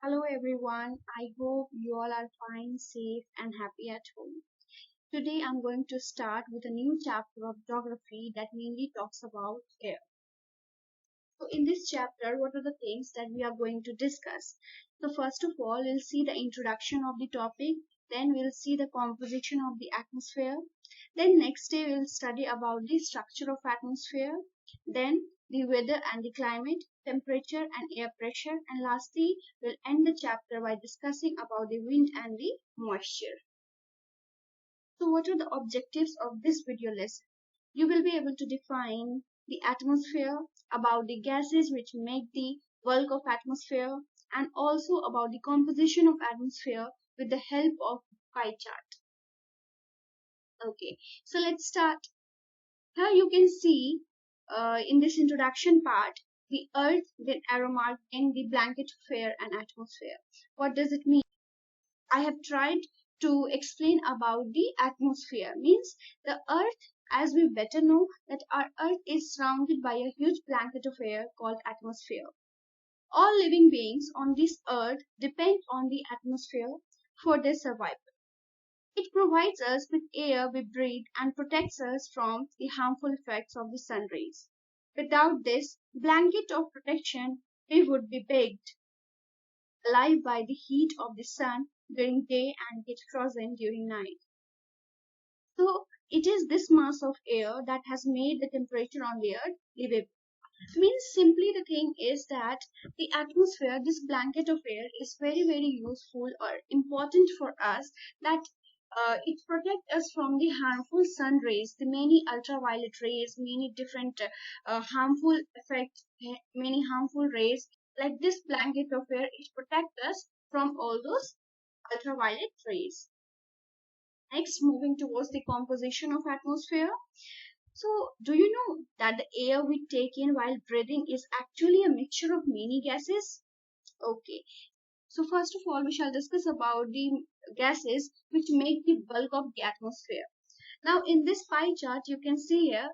Hello everyone, I hope you all are fine, safe, and happy at home. Today I'm going to start with a new chapter of geography that mainly talks about air. So, in this chapter, what are the things that we are going to discuss? So, first of all, we'll see the introduction of the topic, then we'll see the composition of the atmosphere, then next day we'll study about the structure of atmosphere, then the weather and the climate, temperature and air pressure, and lastly, we'll end the chapter by discussing about the wind and the moisture. So, what are the objectives of this video lesson? You will be able to define the atmosphere, about the gases which make the bulk of atmosphere, and also about the composition of atmosphere with the help of pie chart. Okay, so let's start. Here you can see in this introduction part the earth, then arrow mark, then the blanket of air and atmosphere. What does it mean? I have tried to explain about the atmosphere. Means the earth, as we better know that our earth is surrounded by a huge blanket of air called atmosphere. All living beings on this earth depend on the atmosphere for their survival. It provides us with air we breathe and protects us from the harmful effects of the sun rays. Without this blanket of protection, we would be baked alive by the heat of the sun during day and get frozen during night. So it is this mass of air that has made the temperature on the earth livable. Means simply the thing is that the atmosphere, this blanket of air, is very useful or important for us, that it protects us from the harmful sun rays, the many ultraviolet rays, many different harmful effects, many harmful rays. Like this blanket of air, it protects us from all those ultraviolet rays. Next, moving towards the composition of atmosphere. So, do you know that the air we take in while breathing is actually a mixture of many gases? Okay. So, first of all, we shall discuss about the gases which make the bulk of the atmosphere. Now, in this pie chart, you can see here,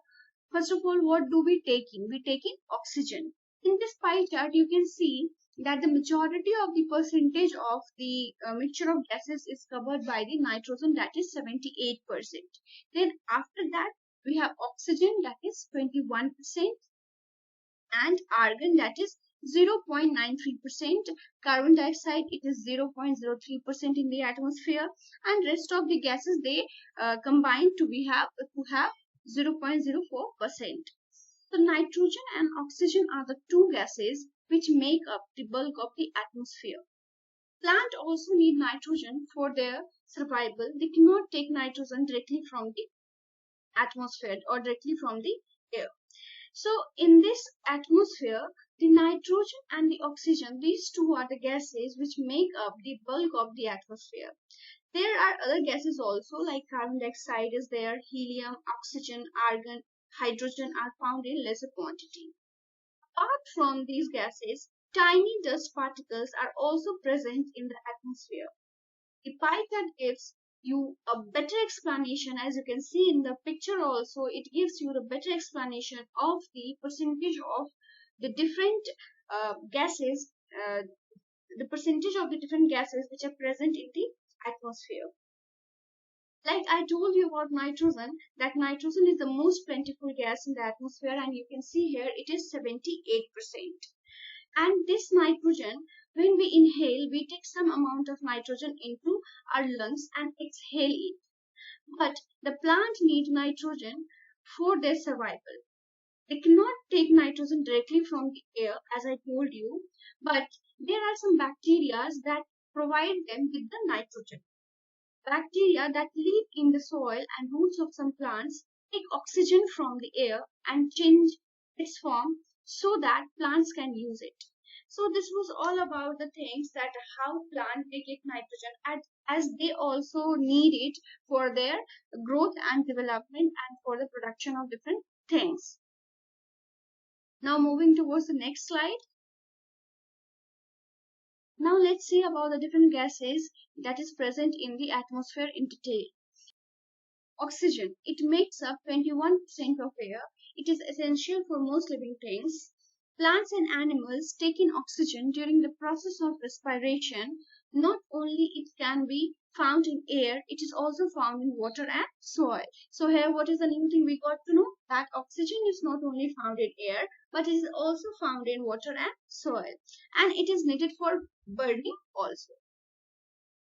first of all, what do we take in? We take in oxygen. In this pie chart, you can see that the majority of the percentage of the mixture of gases is covered by the nitrogen, that is 78%. Then after that, we have oxygen, that is 21%, and argon, that is 0.93%. Carbon dioxide, it is 0.03% in the atmosphere, and rest of the gases, they combine to have 0.04%. So nitrogen and oxygen are the two gases which make up the bulk of the atmosphere. Plant also need nitrogen for their survival. They cannot take nitrogen directly from the atmosphere or directly from the air. So in this atmosphere, the nitrogen and the oxygen, these two are the gases which make up the bulk of the atmosphere. There are other gases also, like carbon dioxide is there, helium, oxygen, argon, hydrogen are found in lesser quantity. Apart from these gases, tiny dust particles are also present in the atmosphere. The pie chart gives you a better explanation, as you can see in the picture also, it gives you the better explanation of the percentage of the different gases, the percentage of the different gases which are present in the atmosphere. Like I told you about nitrogen, that nitrogen is the most plentiful gas in the atmosphere, and you can see here it is 78%. And this nitrogen, when we inhale, we take some amount of nitrogen into our lungs and exhale it. But the plant needs nitrogen for their survival. They cannot take nitrogen directly from the air, as I told you, but there are some bacteria that provide them with the nitrogen. Bacteria that live in the soil and roots of some plants take oxygen from the air and change its form so that plants can use it. So this was all about the things that how plants they get nitrogen, as they also need it for their growth and development and for the production of different things. Now moving towards the next slide. Now let's see about the different gases that is present in the atmosphere in detail. Oxygen, it makes up 21% of air. It is essential for most living things. Plants and animals take in oxygen during the process of respiration. Not only it can be found in air, it is also found in water and soil. So here what is the new thing we got to know? That oxygen is not only found in air, but it is also found in water and soil. And it is needed for burning also.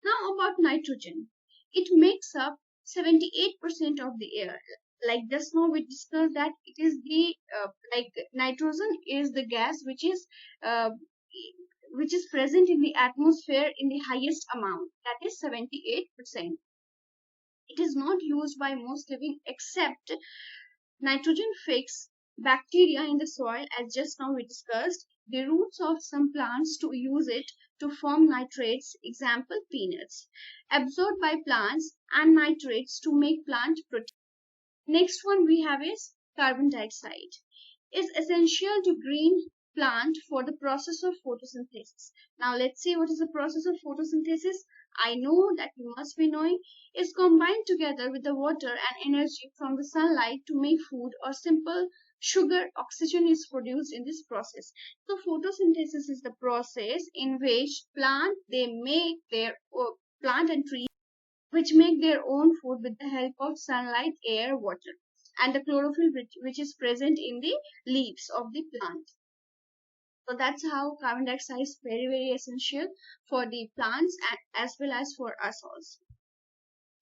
Now about nitrogen. It makes up 78% of the air. Like just now we discussed that it is the like nitrogen is the gas uh, which is present in the atmosphere in the highest amount, that is 78%. It is not used by most living except nitrogen fix bacteria in the soil, as just now we discussed. The roots of some plants to use it to form nitrates, example peanuts, absorbed by plants, and nitrates to make plant protein. Next one we have is carbon dioxide. Is essential to green plant for the process of photosynthesis. Now let's see what is the process of photosynthesis. I know that you must be knowing. Is combined together with the water and energy from the sunlight to make food or simple sugar. Oxygen is produced in this process. So photosynthesis is the process in which plant and trees which make their own food with the help of sunlight, air, water, and the chlorophyll which is present in the leaves of the plant. So that's how carbon dioxide is very, very essential for the plants and as well as for us also.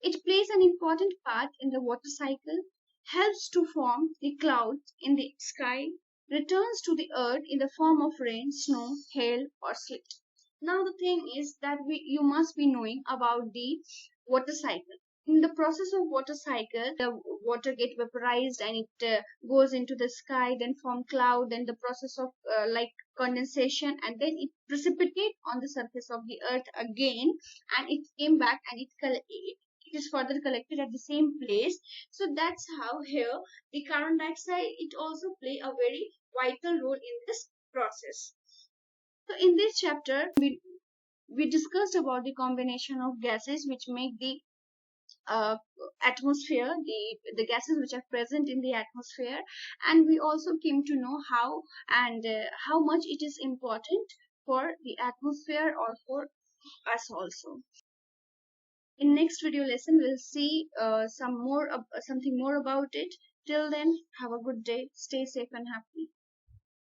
It plays an important part in the water cycle, helps to form the clouds in the sky, returns to the earth in the form of rain, snow, hail, or sleet. Now the thing is that you must be knowing about the water cycle. In the process of water cycle, the water get vaporized and it goes into the sky, then form cloud, then the process of like condensation, and then it precipitate on the surface of the earth again, and it came back and it is further collected at the same place. So that's how here the carbon dioxide it also play a very vital role in this process. So in this chapter we discussed about the combination of gases which make the uh, atmosphere, the gases which are present in the atmosphere, and we also came to know how much it is important for the atmosphere or for us also. In next video lesson we'll see something more about it. Till then, have a good day, stay safe and happy.